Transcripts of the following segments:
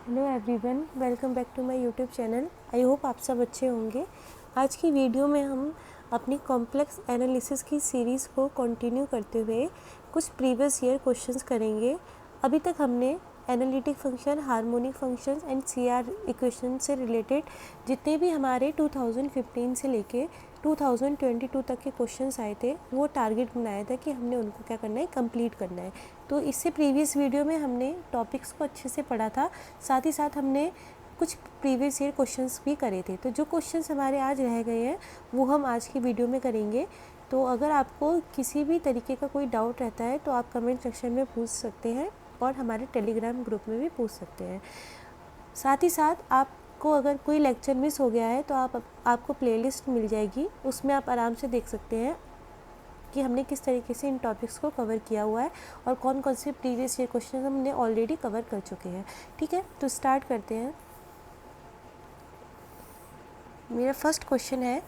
Hello everyone, welcome back to my YouTube channel. I hope आप सब अच्छे होंगे। आज की वीडियो में हम अपनी कॉम्प्लेक्स एनालिसिस की सीरीज़ को कंटिन्यू करते हुए कुछ प्रीवियस ईयर क्वेश्चंस करेंगे। अभी तक हमने analytic function, harmonic functions and CR equation से रिलेटेड जितने भी हमारे 2015 से लेके 2022 तक के क्वेश्चंस आए थे, वो टारगेट बनाया था कि हमने उनको क्या करना है, कंप्लीट करना है। तो इससे प्रीवियस वीडियो में हमने टॉपिक्स को अच्छे से पढ़ा था, साथ ही साथ हमने कुछ प्रीवियस ईयर क्वेश्चंस भी करे थे। तो जो क्वेश्चंस हमारे आज रह गए हैं वो हम आज की वीडियो में करेंगे। तो अगर आपको किसी भी तरीके का कोई डाउट रहता है तो आप कमेंट सेक्शन में पूछ सकते हैं और हमारे टेलीग्राम ग्रुप में भी पूछ सकते हैं। साथ ही साथ आपको अगर कोई लेक्चर मिस हो गया है तो आपको प्लेलिस्ट मिल जाएगी, उसमें आप आराम से देख सकते हैं कि हमने किस तरीके से इन टॉपिक्स को कवर किया हुआ है और कौन कौन से प्रीवियस ईयर क्वेश्चन हमने ऑलरेडी कवर कर चुके हैं। ठीक है, तो स्टार्ट करते हैं। मेरा फर्स्ट क्वेश्चन है,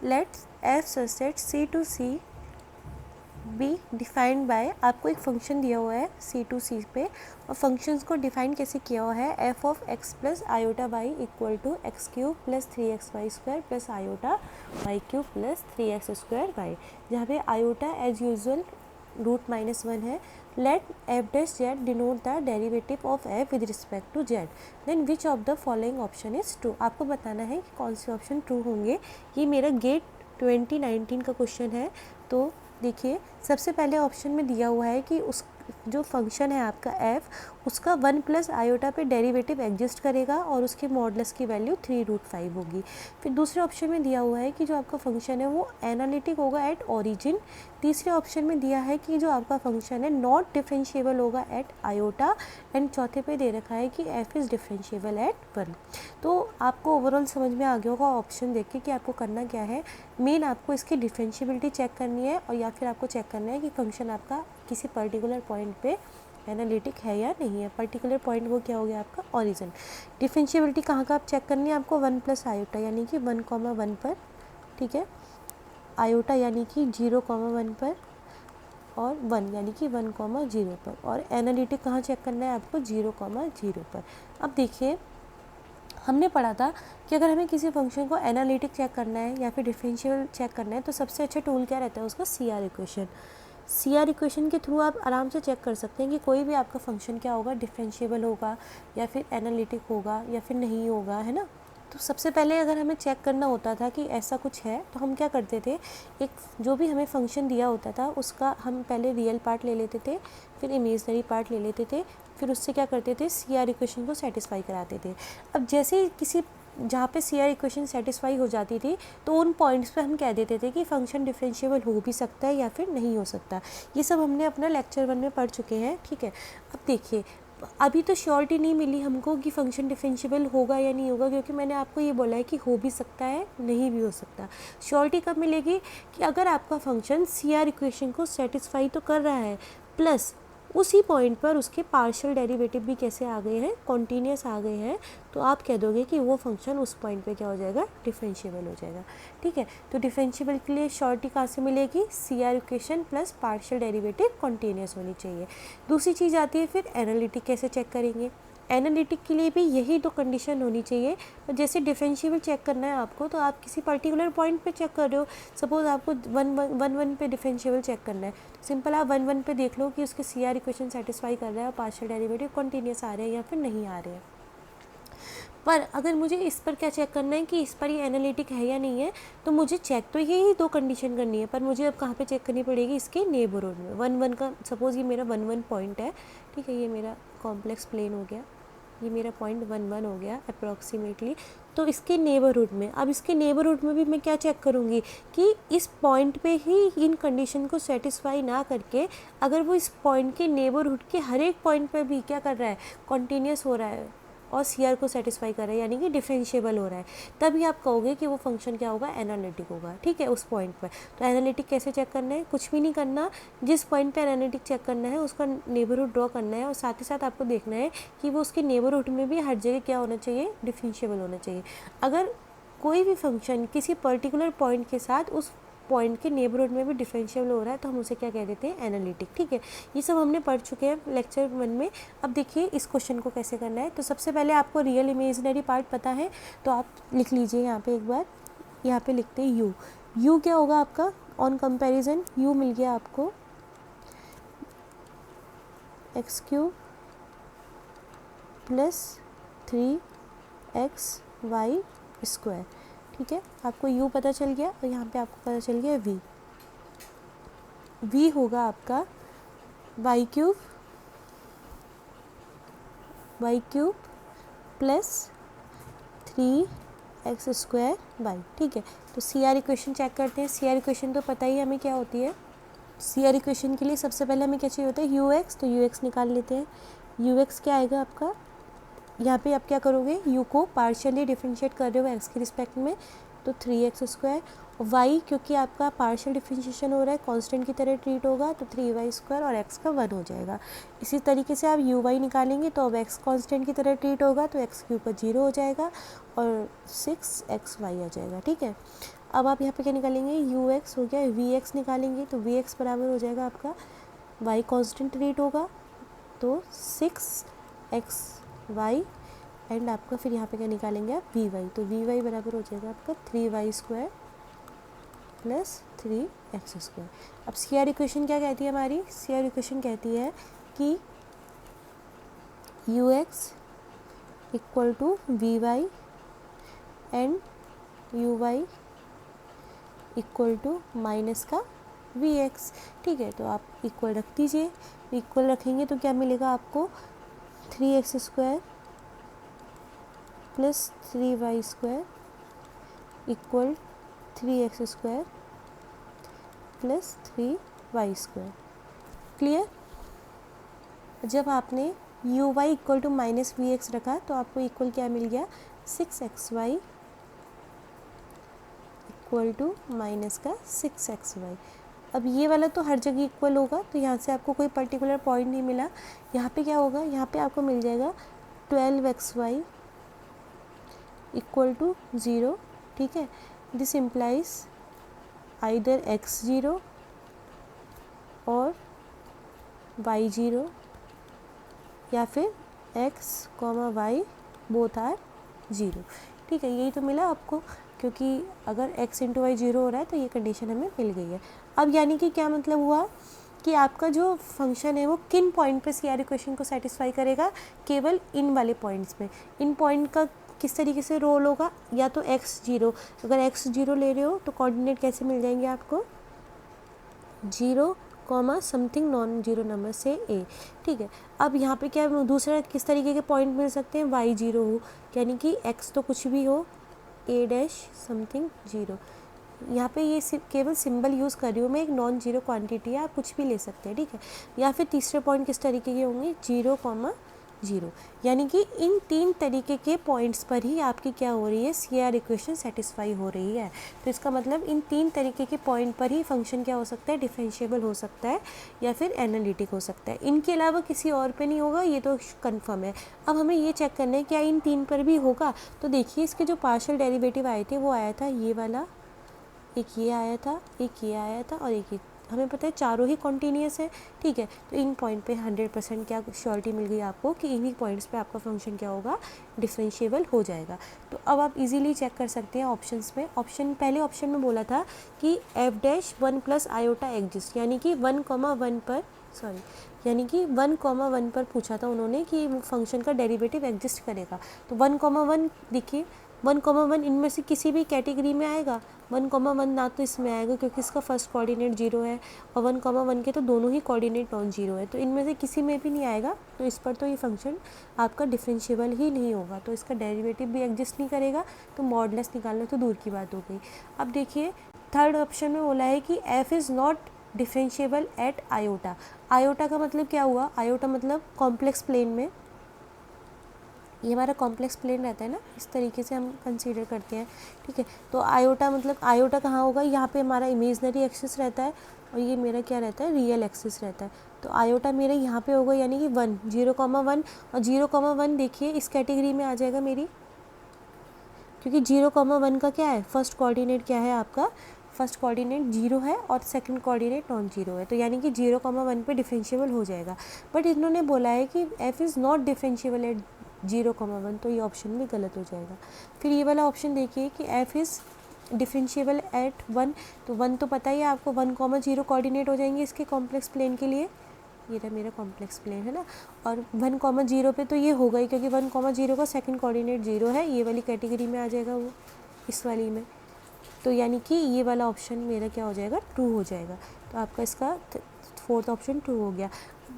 let's F subset C to C be defined by, आपको एक फंक्शन दिया हुआ है सी टू सी पे और फंक्शंस को डिफाइन कैसे किया हुआ है, F of X plus iota Y equal to X cube plus 3x Y square plus iota Y cube plus 3x square Y, जहाँ पे आयोटा एज यूजल √-1 है। Let F dash Z denote the derivative of F with respect to Z, then which of the following option is true. आपको बताना है कि कौन से option true होंगे। ये मेरा गेट 2019 का क्वेश्चन है। तो देखिए, सबसे पहले ऑप्शन में दिया हुआ है कि उस जो फंक्शन है आपका f, उसका 1 प्लस आयोटा पे डेरिवेटिव एग्जिस्ट करेगा और उसके मॉडुलस की वैल्यू 3√5 होगी। फिर दूसरे ऑप्शन में दिया हुआ है कि जो आपका फंक्शन है वो एनालिटिक होगा एट ओरिजिन। तीसरे ऑप्शन में दिया है कि जो आपका फंक्शन है नॉट डिफरेंशिएबल होगा एट आयोटा, एंड चौथे पे दे रखा है कि f इज़ डिफरेंशिएबल एट 1। तो आपको ओवरऑल समझ में आ गया होगा ऑप्शन देख के कि आपको करना क्या है। मेन आपको इसकी डिफरेंशिएबिलिटी चेक करनी है और या फिर आपको चेक करना है कि फंक्शन आपका किसी पर्टिकुलर पॉइंट पे एनालिटिक है या नहीं है। पर्टिकुलर पॉइंट वो क्या हो गया आपका ओरिजिन। डिफरेंशिएबिलिटी कहाँ का आप चेक करनी है आपको, 1 प्लस आयोटा यानी कि 1,1 पर, ठीक है, आयोटा यानी कि 0,1 पर और 1 यानी कि 1,0 पर, और एनालिटिक कहाँ चेक करना है आपको, 0,0 पर। अब देखिए, हमने पढ़ा था कि अगर हमें किसी फंक्शन को एनालिटिक चेक करना है या फिर डिफरेंशियल चेक करना है तो सबसे अच्छा टूल क्या रहता है उसका, सीआर इक्वेशन। सीआर इक्वेशन के थ्रू आप आराम से चेक कर सकते हैं कि कोई भी आपका फंक्शन क्या होगा, डिफरेंशिएबल होगा या फिर एनालिटिक होगा या फिर नहीं होगा, है ना। तो सबसे पहले अगर हमें चेक करना होता था कि ऐसा कुछ है तो हम क्या करते थे, एक जो भी हमें फंक्शन दिया होता था उसका हम पहले रियल पार्ट ले लेते थे, फिर इमेजनरी पार्ट ले लेते थे, फिर उससे क्या करते थे, सीआर इक्वेशन को सेटिस्फाई कराते थे। अब जैसे किसी जहाँ पे सीआर इक्वेशन सेटिस्फाई हो जाती थी तो उन पॉइंट्स पे हम कह देते थे कि फंक्शन डिफरेंशिएबल हो भी सकता है या फिर नहीं हो सकता। ये सब हमने अपना लेक्चर 1 में पढ़ चुके हैं, ठीक है। अब देखिए, अभी तो श्योरिटी नहीं मिली हमको कि फंक्शन डिफरेंशिएबल होगा या नहीं होगा, क्योंकि मैंने आपको ये बोला है कि हो भी सकता है, नहीं भी हो सकता। श्योरिटी कब मिलेगी, कि अगर आपका फंक्शन सीआर इक्वेशन को सेटिस्फाई तो कर रहा है, प्लस उसी पॉइंट पर उसके पार्शियल डेरिवेटिव भी कैसे आ गए हैं, कॉन्टीन्यूस आ गए हैं, तो आप कह दोगे कि वो फंक्शन उस पॉइंट पे क्या हो जाएगा, डिफरेंशिएबल हो जाएगा, ठीक है। तो डिफरेंशिएबल के लिए श्योरिटी कहाँ से मिलेगी, CR equation plus partial derivative continuous होनी चाहिए। दूसरी चीज़ आती है फिर एनालिटिक कैसे चेक करेंगे। एनालिटिक के लिए भी यही दो कंडीशन होनी चाहिए। जैसे डिफरेंशिएबल चेक करना है आपको तो आप किसी पर्टिकुलर पॉइंट पे चेक कर रहे हो, सपोज आपको 1,1 पे डिफरेंशिएबल चेक करना है, तो सिंपल आप 1,1 पे देख लो कि उसके सीआर इक्वेशन सेटिस्फाई कर रहा है और पार्शियल डेरिवेटिव कॉन्टीन्यूस आ रहे हैं या फिर नहीं आ रहे हैं। पर अगर मुझे इस पर क्या चेक करना है कि इस पर ये एनालिटिक है या नहीं है, तो मुझे चेक तो यही दो कंडीशन करनी है, पर मुझे अब कहाँ पे चेक करनी पड़ेगी, इसके नेबरहुड में। 1,1 का सपोज ये मेरा 1,1 पॉइंट है, ठीक है, ये मेरा कॉम्प्लेक्स प्लेन हो गया, ये मेरा पॉइंट 1,1 हो गया अप्रॉक्सीमेटली। तो इसके नेबरहुड में, अब इसके नेबरहुड में भी मैं क्या चेक करूँगी कि इस पॉइंट पे ही इन कंडीशन को सेटिस्फाई ना करके अगर वो इस पॉइंट के नेबरहुड के हर एक पॉइंट पे भी क्या कर रहा है, कॉन्टीन्यूस हो रहा है और सीआर को सेटिस्फाई कर रहा है, यानी कि डिफरेंशिएबल हो रहा है, तभी आप कहोगे कि वो फंक्शन क्या होगा, एनालिटिक होगा, ठीक है, उस पॉइंट पर। तो एनालिटिक कैसे चेक करना है, कुछ भी नहीं करना, जिस पॉइंट पे एनालिटिक चेक करना है उसका नेबरहुड ड्रॉ करना है और साथ ही साथ आपको देखना है कि वो उसके नेबरहुड में भी हर जगह क्या होना चाहिए, डिफरेंशिएबल होना चाहिए। अगर कोई भी फंक्शन किसी पर्टिकुलर पॉइंट के साथ उस पॉइंट के नेबरहुड में भी डिफरेंशिएबल हो रहा है तो हम उसे क्या कह देते हैं, एनालिटिक। ठीक है, ये सब हमने पढ़ चुके हैं लेक्चर 1 में। अब देखिए इस क्वेश्चन को कैसे करना है। तो सबसे पहले आपको रियल इमेजिनरी पार्ट पता है तो आप लिख लीजिए यहाँ पे एक बार, यहाँ पे लिखते हैं यू। यू क्या होगा आपका, ऑन कंपैरिजन यू मिल गया आपको X cube plus 3x Y square. ठीक है, आपको u पता चल गया और यहाँ पे आपको पता चल गया v। v होगा आपका Y cube plus 3x square Y. ठीक है, तो सी आर इक्वेशन चेक करते हैं। सी आर इक्वेशन तो पता ही हमें क्या होती है। सी आर इक्वेशन के लिए सबसे पहले हमें क्या चाहिए होता है, यू एक्स। तो यू एक्स निकाल लेते हैं। यू एक्स क्या आएगा आपका, यहाँ पे आप क्या करोगे, u को पार्शियली डिफरेंशिएट कर रहे हो x के रिस्पेक्ट में तो 3x स्क्वायर। y क्योंकि आपका पार्शियल डिफरेंशिएशन हो रहा है कांस्टेंट की तरह ट्रीट होगा तो 3y स्क्वायर और x का 1 हो जाएगा। इसी तरीके से आप u y निकालेंगे तो अब x कांस्टेंट की तरह ट्रीट होगा तो x क्यूब का 0 हो जाएगा और 6xy आ जाएगा। ठीक है, अब आप यहाँ पे क्या निकालेंगे, ux हो गया, vx निकालेंगे तो vx बराबर हो जाएगा आपका y कांस्टेंट ट्रीट होगा तो 6xy एंड आपका फिर यहाँ पे क्या निकालेंगे आप, वी वाई। तो वी वाई बराबर हो जाएगा आपका 3y square plus 3x square. अब सी आर इक्वेशन क्या कहती है हमारी, सी आर इक्वेशन कहती है कि U X equal to V Y and U Y equal to minus का वी एक्स। ठीक है, तो आप इक्वल रख दीजिए। इक्वल रखेंगे तो क्या मिलेगा आपको, 3x square plus 3y square equal 3x square plus 3y square. Clear. जब आपने U Y equal to minus V X रखा तो आपको इक्वल क्या मिल गया, 6xy इक्वल टू माइनस का 6xy। अब ये वाला तो हर जगह इक्वल होगा तो यहाँ से आपको कोई पर्टिकुलर पॉइंट नहीं मिला। यहाँ पे क्या होगा, यहाँ पे आपको मिल जाएगा 12xy इक्वल टू 0। ठीक है, दिस इम्प्लाइज आइदर x0 और y0 या फिर x, y बोथ आर 0। ठीक है, यही तो मिला आपको क्योंकि अगर x इंटू वाई 0 हो रहा है तो ये कंडीशन हमें मिल गई है। अब यानी कि क्या मतलब हुआ कि आपका जो फंक्शन है वो किन पॉइंट पे सी आर इक्वेशन को सेटिस्फाई करेगा, केवल इन वाले पॉइंट्स में। इन पॉइंट का किस तरीके से रोल होगा, या तो x0, अगर x0 ले रहे हो तो कोऑर्डिनेट कैसे मिल जाएंगे आपको, 0 समथिंग नॉन जीरो नंबर से a। ठीक है, अब यहाँ पे क्या दूसरा किस तरीके के पॉइंट मिल सकते हैं, y0 हो, यानी कि x तो कुछ भी हो, a डैश समथिंग 0। यहाँ पे ये केवल सिंबल यूज़ कर रही हूँ मैं, एक नॉन जीरो क्वांटिटी है, आप कुछ भी ले सकते हैं। ठीक है, या फिर तीसरे पॉइंट किस तरीके के होंगे, 0,0, यानी कि इन 3 तरीके के पॉइंट्स पर ही आपकी क्या हो रही है, सी आर इक्वेशन सेटिस्फाई हो रही है। तो इसका मतलब इन 3 तरीके के पॉइंट पर ही फंक्शन क्या हो सकता है, डिफरेंशिएबल हो सकता है या फिर एनालिटिक हो सकता है। इनके अलावा किसी और पे नहीं होगा, ये तो कंफर्म है। अब हमें ये चेक करना है क्या इन 3 पर भी होगा। तो देखिए इसके जो पार्शियल डेरिवेटिव आए थे वो आया था ये वाला, एक ये आया था, एक ये आया था और एक ये। हमें पता है चारों ही कॉन्टीन्यूअस है। ठीक है, तो इन पॉइंट पे 100% क्या श्योरिटी मिल गई आपको कि इन्हीं पॉइंट्स पे आपका फंक्शन क्या होगा, डिफरेंशिएबल हो जाएगा। तो अब आप इजीली चेक कर सकते हैं ऑप्शंस में। पहले ऑप्शन में बोला था कि f dash 1 plus iota exist, यानी कि 1,1 पर पूछा था उन्होंने कि फंक्शन का डेरिवेटिव एग्जिस्ट करेगा। तो 1,1 देखिए, 1,1 इनमें से किसी भी कैटेगरी में आएगा। 1,1 ना तो इसमें आएगा क्योंकि इसका फर्स्ट कोऑर्डिनेट 0 है और 1,1 के तो दोनों ही कोऑर्डिनेट नॉन जीरो है, तो इनमें से किसी में भी नहीं आएगा। तो इस पर तो ये फंक्शन आपका डिफरेंशिएबल ही नहीं होगा, तो इसका डेरिवेटिव भी एग्जिस्ट नहीं करेगा, तो मॉडलेस निकालना तो दूर की बात हो गई। अब देखिए थर्ड ऑप्शन में बोला है कि f is not differentiable eight iota. Iota का मतलब क्या हुआ, आयोटा मतलब कॉम्प्लेक्स प्लेन में, ये हमारा कॉम्प्लेक्स प्लेन रहता है ना, इस तरीके से हम कंसीडर करते हैं। ठीक है, तो आयोटा मतलब आयोटा कहाँ होगा, यहाँ पे हमारा इमेजनरी एक्सिस रहता है और ये मेरा क्या रहता है, रियल एक्सिस रहता है। तो आयोटा मेरे यहाँ पे होगा यानी कि 1, 0,1 और 0,1 देखिए इस कैटेगरी में आ जाएगा मेरी, क्योंकि 0,1 का क्या है, फर्स्ट कोऑर्डिनेट क्या है आपका फर्स्ट कोऑर्डिनेट 0 है और सेकंड कोऑर्डिनेट नॉन जीरो है, तो यानी कि 0,1 पे डिफरेंशिएबल हो जाएगा। बट इन्होंने बोला है कि f is not differentiable eight 0,1, तो ये ऑप्शन भी गलत हो जाएगा। फिर ये वाला ऑप्शन देखिए कि f इज़ डिफरेंशिएबल एट 1, तो 1 तो पता ही है आपको, 1,0 कोऑर्डिनेट हो जाएंगे इसके कॉम्प्लेक्स प्लेन के लिए, ये रहा मेरा कॉम्प्लेक्स प्लेन है ना, और 1,0 पे तो ये होगा ही क्योंकि 1,0 का सेकंड कोऑर्डिनेट 0 है, ये वाली कैटेगरी में आ जाएगा वो, इस वाली में। तो यानी कि ये वाला ऑप्शन मेरा क्या हो जाएगा, ट्रू हो जाएगा। तो आपका इसका फोर्थ ऑप्शन ट्रू हो गया।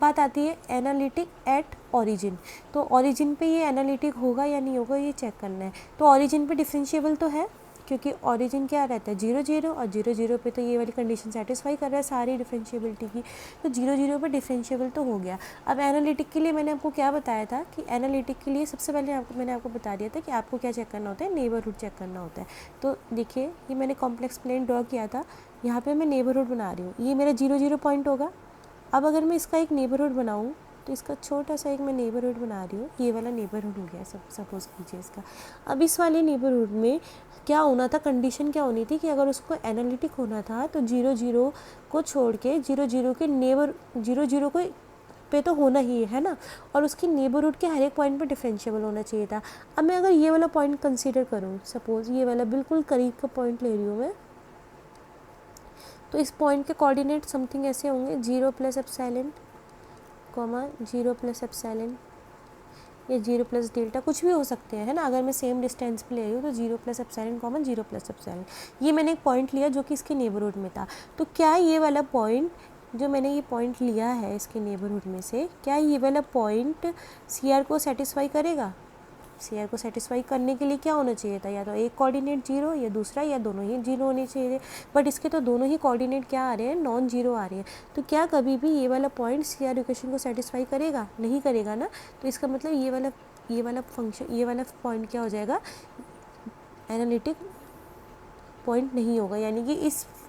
बात आती है एनालिटिक एट ओरिजिन, तो ओरिजिन पे ये एनालिटिक होगा या नहीं होगा ये चेक करना है। तो ओरिजिन पे डिफरेंशिएबल तो है क्योंकि ओरिजिन क्या रहता है 0, 0 और 0, 0 पे तो ये वाली कंडीशन सेटिस्फाई कर रहा है सारी डिफरेंशिएबिलिटी की, तो 0, 0 पे डिफरेंशिएबल तो हो गया। अब एनालिटिक के लिए मैंने आपको क्या बताया था कि एनालिटिक के लिए सबसे पहले मैंने आपको बता दिया था कि आपको क्या चेक करना होता है, नेबरहुड चेक करना होता है। तो देखिए ये मैंने कॉम्प्लेक्स प्लेन ड्रॉ किया था, यहाँ पर मैं नेबरहुड बना रही हूँ, ये मेरा 0, 0 पॉइंट होगा। अब अगर मैं इसका एक नेबरहुड बनाऊँ तो इसका छोटा सा एक मैं नेबरहुड बना रही हूँ, ये वाला नेबरहुड हो गया सपोज़ कीजिए इसका। अब इस वाले नेबरहुड में क्या होना था, कंडीशन क्या होनी थी कि अगर उसको एनालिटिक होना था तो 0, 0 को छोड़ के 0, 0 के नेबर 0, 0 को पे तो होना ही है ना, और उसकी नेबरहुड के हर एक पॉइंट पे डिफरेंशिएबल होना चाहिए था। अब मैं अगर ये वाला पॉइंट कंसीडर करूँ, सपोज़ ये वाला बिल्कुल करीब का पॉइंट ले रही हूँ मैं, तो इस पॉइंट के कोऑर्डिनेट समथिंग ऐसे होंगे 0 + एप्सिलॉन, 0 + एप्सिलॉन या 0 + डेल्टा, कुछ भी हो सकते हैं, है ना। अगर मैं सेम डिस्टेंस पे ले रही हूँ तो 0 + एप्सिलॉन, 0 + एप्सिलॉन, ये मैंने एक पॉइंट लिया जो कि इसके नेबरहुड में था। तो क्या ये वाला पॉइंट जो मैंने ये पॉइंट लिया है इसके नेबरहुड में से, क्या ये वाला पॉइंट CR को सेटिस्फाई करेगा? CR को सेटिस्फाई करने के लिए क्या होना चाहिए था, या तो एक कोऑर्डिनेट 0 या दूसरा, या दोनों ही 0 होने चाहिए, बट इसके तो दोनों ही कोऑर्डिनेट क्या आ रहे हैं, नॉन जीरो आ रहे हैं। तो क्या कभी भी ये वाला पॉइंट CR इक्वेशन को सेटिस्फाई करेगा? नहीं करेगा ना। तो इसका मतलब ये वाला फंक्शन, ये वाला पॉइंट क्या हो जाएगा, एनालिटिक पॉइंट नहीं होगा, यानी कि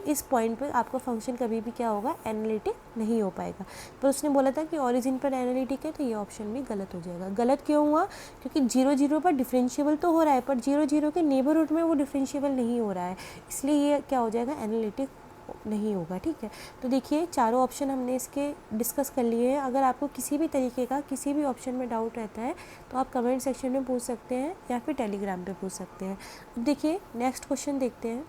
इस पॉइंट पर आपका फंक्शन कभी भी क्या होगा, एनालिटिक नहीं हो पाएगा। पर उसने बोला था कि ओरिजिन पर एनालिटिक है, तो ये ऑप्शन भी गलत हो जाएगा। गलत क्यों हुआ, क्योंकि 0, 0 पर डिफरेंशिएबल तो हो रहा है, पर 0, 0 के नेबरहुड में वो डिफरेंशिएबल नहीं हो रहा है, इसलिए ये क्या हो जाएगा, एनालिटिक नहीं होगा। ठीक है, तो देखिए चारों ऑप्शन हमने इसके डिस्कस कर लिए हैं। अगर आपको किसी भी तरीके का किसी भी ऑप्शन में डाउट रहता है तो आप कमेंट सेक्शन में पूछ सकते हैं या फिर टेलीग्राम पे पूछ सकते हैं। अब देखिए नेक्स्ट क्वेश्चन देखते हैं।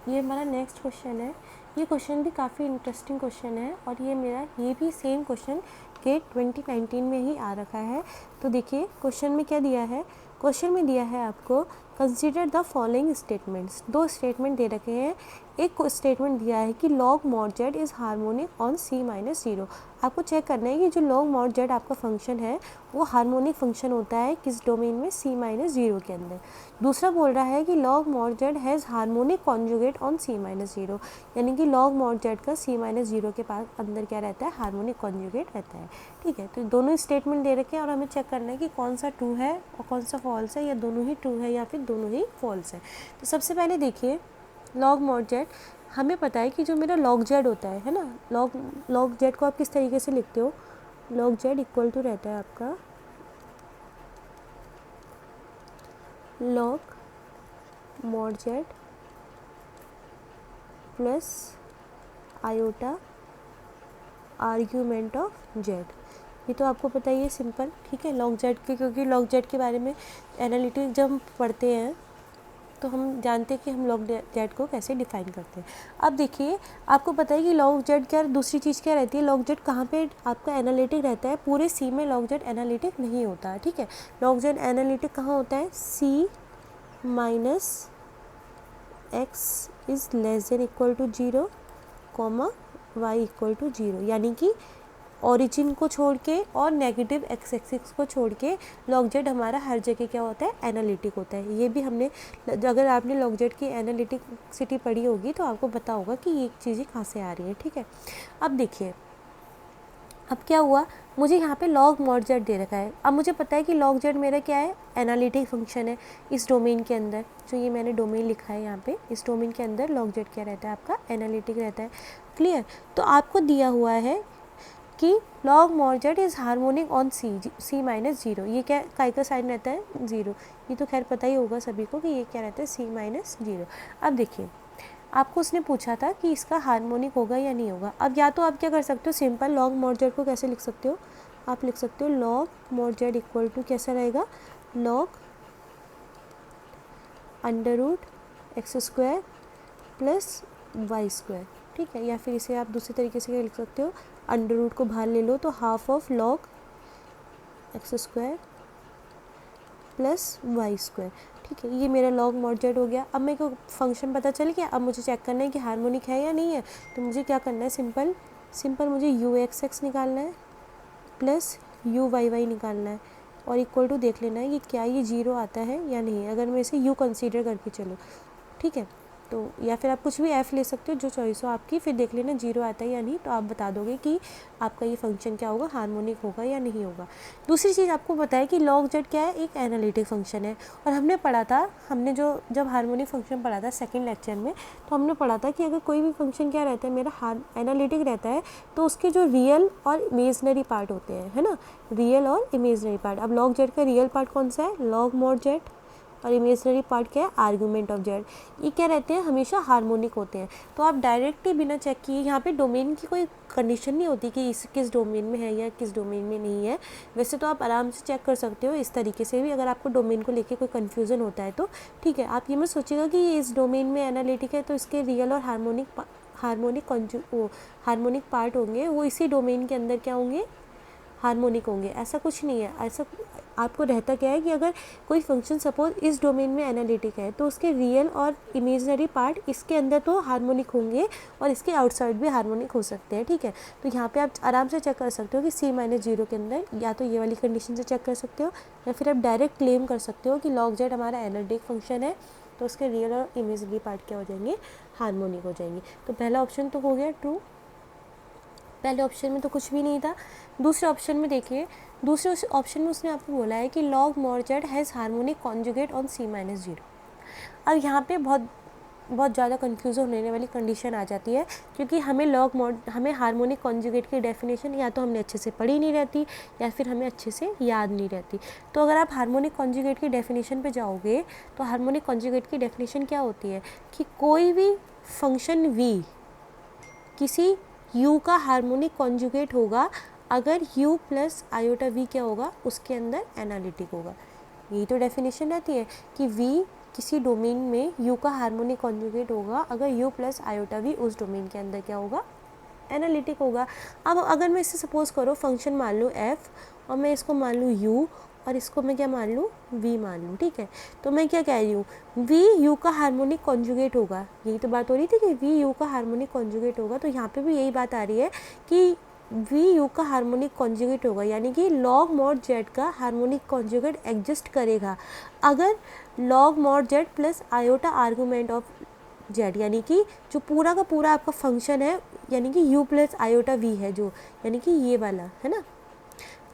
ये हमारा नेक्स्ट क्वेश्चन है, ये क्वेश्चन भी काफ़ी इंटरेस्टिंग क्वेश्चन है और ये भी सेम क्वेश्चन गेट 2019 में ही आ रखा है। तो देखिए क्वेश्चन में क्या दिया है, क्वेश्चन में दिया है आपको कंसीडर द फॉलोइंग स्टेटमेंट्स। दो स्टेटमेंट दे रखे हैं। एक स्टेटमेंट दिया है कि log mod z is harmonic on c-0। आपको चेक करना है कि जो log mod z आपका फंक्शन है वो हार्मोनिक फंक्शन होता है किस डोमेन में, c-0 के अंदर। दूसरा बोल रहा है कि log mod z has harmonic conjugate on c-0, यानी कि log mod z का c-0 के पास अंदर क्या रहता है, हार्मोनिक कॉन्जुगेट रहता है। ठीक है, तो दोनों स्टेटमेंट दे रखे हैं और हमें चेक करना है कि कौन सा ट्रू है और कौन सा फॉल्स है, या दोनों ही ट्रू है या फिर दोनों ही फॉल्स है। तो सबसे पहले देखिए log mod z, हमें पता है कि जो मेरा log z होता है ना, log z को आप किस तरीके से लिखते हो, log z इक्वल टू रहता है आपका log mod z plus iota argument of z। ये तो आपको पता ही है, सिंपल। ठीक है, log z के, क्योंकि log z के बारे में एनालिटिक जब हम पढ़ते हैं तो हम जानते हैं कि हम log z को कैसे डिफाइन करते हैं। अब देखिए आपको पता है कि log z क्या, दूसरी चीज़ क्या रहती है, log z कहाँ पे आपका एनालिटिक रहता है, पूरे C में log z एनालिटिक नहीं होता है। ठीक है, log z एनालिटिक कहाँ होता है, C minus x is less than equal to 0, y equal to 0, यानी कि ओरिजिन को छोड़ के और नेगेटिव x एक्सिस को छोड़ के log z हमारा हर जगह क्या होता है, एनालिटिक होता है। ये भी हमने, अगर आपने log z की एनालिटिसिटी पढ़ी होगी तो आपको पता होगा कि ये चीज़ें कहाँ से आ रही है। ठीक है, अब देखिए अब क्या हुआ, मुझे यहाँ पे log mod z दे रखा है। अब मुझे पता है कि log z मेरा क्या है, एनालिटिक फंक्शन है इस डोमेन के अंदर। जो ये मैंने डोमेन लिखा है यहाँ पे, इस डोमेन के अंदर log z क्या रहता है, आपका एनालिटिक रहता है। क्लियर, तो आपको दिया हुआ है कि log mod z is harmonic on c-0। ये क्या काय का साइन रहता है, 0। ये तो खैर पता ही होगा सभी को कि ये क्या रहता है, c-0। अब देखिए आपको उसने पूछा था कि इसका हार्मोनिक होगा या नहीं होगा। अब या तो आप क्या कर सकते हो, सिंपल लॉग मॉड जेड को कैसे लिख सकते हो, आप लिख सकते हो log mod Z equal to कैसा रहेगा, log under root X square plus Y square, ठीक है। या फिर इसे आप दूसरे तरीके से क्या लिख सकते हो, अंडर रूट को बाहर ले लो तो half of log X square plus Y square, ठीक है। ये मेरा लॉग मॉड जेड हो गया। अब मेरे को फंक्शन पता चल गया। अब मुझे चेक करना है कि हार्मोनिक है या नहीं है। तो मुझे क्या करना है, सिंपल मुझे यू एक्स एक्स निकालना है प्लस यू वाई वाई निकालना है और इक्वल टू देख लेना है कि क्या ये जीरो आता है या नहीं, अगर मैं इसे यू कंसीडर करके चलूँ, ठीक है। तो या फिर आप कुछ भी एफ़ ले सकते हो, जो चॉइस हो आपकी, फिर देख लेना जीरो आता है या नहीं, तो आप बता दोगे कि आपका ये फंक्शन क्या होगा, हार्मोनिक होगा या नहीं होगा। दूसरी चीज़ आपको बताया कि लॉग जेड क्या है, एक एनालिटिक फंक्शन है। और हमने पढ़ा था, हमने जब हार्मोनिक फंक्शन पढ़ा था सेकेंड लेक्चर में, तो हमने पढ़ा था कि अगर कोई भी फंक्शन क्या रहता है मेरा एनालिटिक रहता है, तो उसके जो रियल और इमेजनरी पार्ट होते हैं, है ना, रियल और इमेजनरी पार्ट। अब लॉग जेड का रियल पार्ट कौन सा है, लॉग मॉड जेड, और इमेजनरी पार्ट क्या है, आर्गूमेंट ऑफ जेड। ये क्या रहते हैं, हमेशा हार्मोनिक होते हैं। तो आप डायरेक्टली बिना चेक किए, यहाँ पे डोमेन की कोई कंडीशन नहीं होती कि इस किस डोमेन में है या किस डोमेन में नहीं है। वैसे तो आप आराम से चेक कर सकते हो इस तरीके से भी, अगर आपको डोमेन को लेके कोई कन्फ्यूज़न होता है तो, ठीक है। आप ये मत सोचिएगा कि ये इस डोमेन में एनालिटिक है तो इसके रियल और हार्मोनिक पार्ट होंगे वो इसी डोमेन के अंदर क्या होंगे, हार्मोनिक होंगे। ऐसा कुछ नहीं है। ऐसा आपको रहता क्या है कि अगर कोई फंक्शन सपोज इस डोमेन में एनालिटिक है तो उसके रियल और इमेजनरी पार्ट इसके अंदर तो हार्मोनिक होंगे और इसके आउटसाइड भी हार्मोनिक हो सकते हैं, ठीक है। तो यहाँ पे आप आराम से चेक कर सकते हो कि सी माइनस जीरो के अंदर, या तो ये वाली कंडीशन से चेक कर सकते हो, या फिर आप डायरेक्ट क्लेम कर सकते हो कि लॉग जेड हमारा एनालिटिक फंक्शन है तो उसके रियल और इमेजनरी पार्ट क्या हो जाएंगे, हार्मोनिक हो जाएंगे। तो पहला ऑप्शन तो हो गया ट्रू। पहले ऑप्शन में तो कुछ भी नहीं था। दूसरे ऑप्शन में देखिए, दूसरे ऑप्शन में उसने आपको बोला है कि log mod Z has harmonic conjugate on C minus zero. अब यहाँ पे बहुत ज़्यादा कन्फ्यूज़न होने वाली कंडीशन आ जाती है, क्योंकि हमें हार्मोनिक कॉन्जुगेट की डेफिनेशन या तो हमने अच्छे से पढ़ी नहीं रहती या फिर हमें अच्छे से याद नहीं रहती। तो अगर आप हार्मोनिक कॉन्जुगेट की डेफिनेशन पे जाओगे तो हार्मोनिक कॉन्जुगेट की डेफिनेशन क्या होती है कि कोई भी फंक्शन v किसी u का हार्मोनिक कॉन्जुगेट होगा अगर u प्लस आयोटा v क्या होगा, उसके अंदर एनालिटिक होगा। यही तो डेफिनेशन रहती है कि v किसी डोमेन में u का हार्मोनिक कॉन्जुगेट होगा अगर u प्लस आयोटा v उस डोमेन के अंदर क्या होगा, एनालिटिक होगा। अब अगर मैं इसे सपोज करो फंक्शन मान लूँ f और मैं इसको मान लूँ u और इसको मैं क्या मान लूँ, v मान लूँ, ठीक है। तो मैं क्या कह रही हूँ, v u का हार्मोनिक कॉन्जुगेट होगा। यही तो बात हो रही थी कि v u का हार्मोनिक कॉन्जुगेट होगा। तो यहाँ पे भी यही बात आ रही है कि v u का हार्मोनिक कॉन्जुगेट होगा, यानी कि लॉग मॉड जेड का हार्मोनिक कॉन्जुगेट एग्जिस्ट करेगा अगर log mod Z plus iota argument of Z, यानी कि जो पूरा का पूरा आपका फंक्शन है, यानी कि u प्लस आयोटा v है जो, यानी कि ये वाला है ना,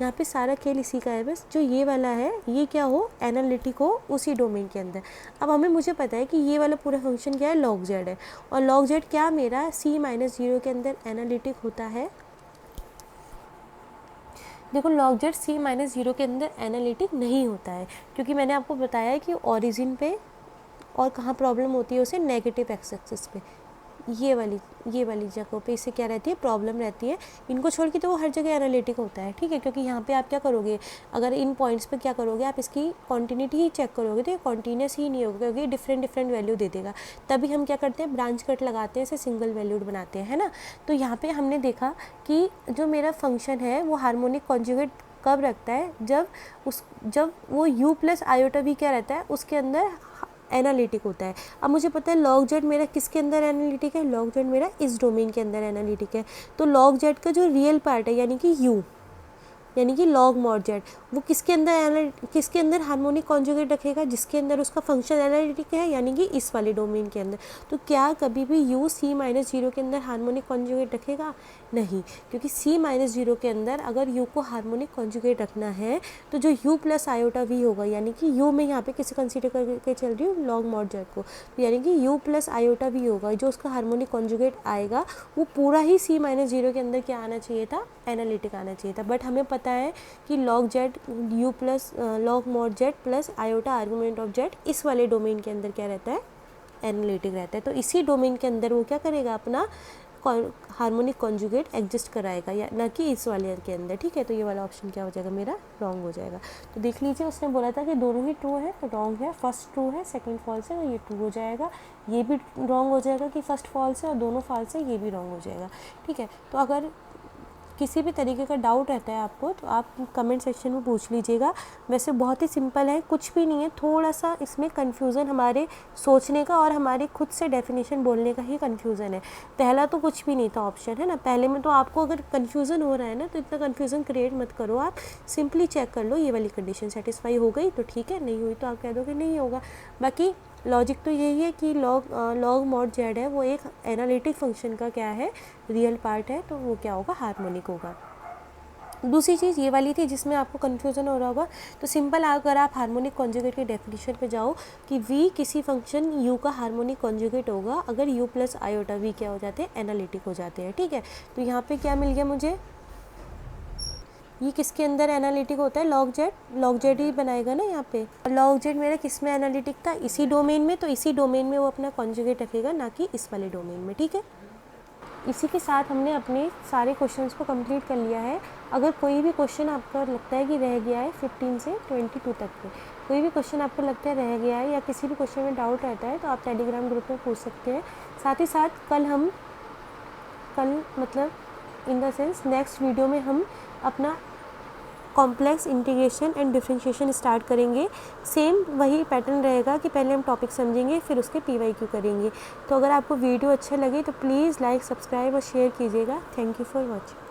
यहाँ पे सारा खेल इसी का है। बस जो ये वाला है ये क्या हो, एनालिटिक हो उसी डोमेन के अंदर। अब मुझे पता है कि ये वाला पूरा फंक्शन क्या है, लॉग जेड है, और लॉग जेड क्या मेरा c माइनस जीरो के अंदर एनालिटिक होता है। देखो log Z c minus zero के अंदर एनालिटिक नहीं होता है, क्योंकि मैंने आपको बताया है कि ओरिजिन पे और कहाँ प्रॉब्लम होती है उसे, नेगेटिव एक्स एक्सिस पे, ये वाली जगहों पे इसे क्या रहती है, प्रॉब्लम रहती है। इनको छोड़ के तो वो हर जगह एनालिटिक होता है, ठीक है। क्योंकि यहाँ पे आप क्या करोगे, अगर इन पॉइंट्स पे क्या करोगे, आप इसकी कॉन्टिन्यूटी ही चेक करोगे तो ये कॉन्टीन्यूस ही नहीं होगा, क्योंकि डिफरेंट वैल्यू दे देगा। तभी हम क्या करते हैं, ब्रांच कट लगाते हैं, इसे सिंगल वैल्यूड बनाते हैं, है ना। तो यहाँ पर हमने देखा कि जो मेरा फंक्शन है वो हार्मोनिक कॉन्जुगेट कब रखता है, जब वो u प्लस आयोटा v क्या रहता है, उसके अंदर एनालिटिक होता है। अब मुझे पता है लॉग जेड मेरा किसके अंदर एनालिटिक है, लॉग जेड मेरा इस डोमेन के अंदर एनालिटिक है। तो लॉग जेड का जो रियल पार्ट है यानी कि u, यानी कि लॉग मॉड जेड, वो किसके अंदर हार्मोनिक कॉन्जुगेट रखेगा, जिसके अंदर उसका फंक्शन एनालिटिक है, यानी कि इस वाले डोमेन के अंदर। तो क्या कभी भी u c माइनस जीरो के अंदर हार्मोनिक कॉन्जुगेट रखेगा, नहीं, क्योंकि c माइनस जीरो के अंदर अगर u को हार्मोनिक कॉन्जुगेट रखना है तो जो u प्लस आयोटा v होगा, यानी कि u में यहाँ पे किसे कंसीडर करके चल रही हूँ, लॉग मॉड जेड को, तो यानी कि u प्लस आयोटा v होगा, जो उसका हार्मोनिक कॉन्जुगेट आएगा वो पूरा ही c माइनस जीरो के अंदर क्या आना चाहिए था, एनालिटिक आना चाहिए था। बट हमें पता है कि log Z u plus log mod Z plus iota argument of Z इस वाले डोमेन के अंदर क्या रहता है, एनालिटिक रहता है। तो इसी डोमेन के अंदर वो क्या करेगा, अपना हार्मोनिक कॉन्जुगेट एग्जिस्ट कराएगा, या ना कि इस वाले के अंदर, ठीक है। तो ये वाला ऑप्शन क्या हो जाएगा, मेरा रॉन्ग हो जाएगा। तो देख लीजिए, उसने बोला था कि दोनों ही ट्रू है, तो रॉन्ग है। फर्स्ट ट्रू है, सेकंड फॉल्स है, तो ये ट्रू हो जाएगा। ये भी रॉन्ग हो जाएगा कि फर्स्ट फॉल्स है और दोनों फॉल्स है, ये भी रॉन्ग हो जाएगा, ठीक है। तो अगर किसी भी तरीके का डाउट रहता है आपको, तो आप कमेंट सेक्शन में पूछ लीजिएगा। वैसे बहुत ही सिंपल है, कुछ भी नहीं है, थोड़ा सा इसमें कन्फ्यूज़न हमारे सोचने का और हमारे खुद से डेफिनेशन बोलने का ही कन्फ्यूज़न है। पहला तो कुछ भी नहीं था ऑप्शन, है ना। पहले में तो आपको अगर कन्फ्यूज़न हो रहा है ना, तो इतना कन्फ्यूज़न क्रिएट मत करो, आप सिंपली चेक कर लो ये वाली कंडीशन सेटिस्फाई हो गई तो ठीक है, नहीं हुई तो आप कह दो कि नहीं होगा। बाकी लॉजिक तो यही है कि लॉग मॉड जेड है वो एक एनालिटिक फंक्शन का क्या है, रियल पार्ट है, तो वो क्या होगा, हार्मोनिक होगा। दूसरी चीज़ ये वाली थी जिसमें आपको कन्फ्यूज़न हो रहा होगा, तो सिंपल अगर आप हार्मोनिक कॉन्जुगेट की डेफिनेशन पे जाओ कि v किसी फंक्शन u का हार्मोनिक कॉन्जुगेट होगा अगर u प्लस आयोटा v क्या हो जाते हैं, एनालिटिक हो जाते हैं, ठीक है। तो यहाँ पे क्या मिल गया मुझे, ये किसके अंदर एनालिटिक होता है, लॉग जेड ही बनाएगा ना यहाँ पे। लॉग जेड मेरा किस में एनालिटिक था, इसी डोमेन में, तो इसी डोमेन में वो अपना कॉन्जुगेट रखेगा, ना कि इस वाले डोमेन में, ठीक है। इसी के साथ हमने अपने सारे क्वेश्चंस को कंप्लीट कर लिया है। अगर कोई भी क्वेश्चन आपको लगता है कि रह गया है 15 से 22 तक के, कोई भी क्वेश्चन आपको लगता है रह गया है या किसी भी क्वेश्चन में डाउट रहता है, तो आप टेलीग्राम ग्रुप में पूछ सकते हैं। साथ ही साथ कल मतलब in the sense next video में हम अपना complex integration and differentiation start करेंगे। सेम वही पैटर्न रहेगा कि पहले हम टॉपिक समझेंगे, फिर उसके PYQ करेंगे। तो अगर आपको वीडियो अच्छा लगे तो प्लीज़ लाइक, सब्सक्राइब और शेयर कीजिएगा। Thank you for watching.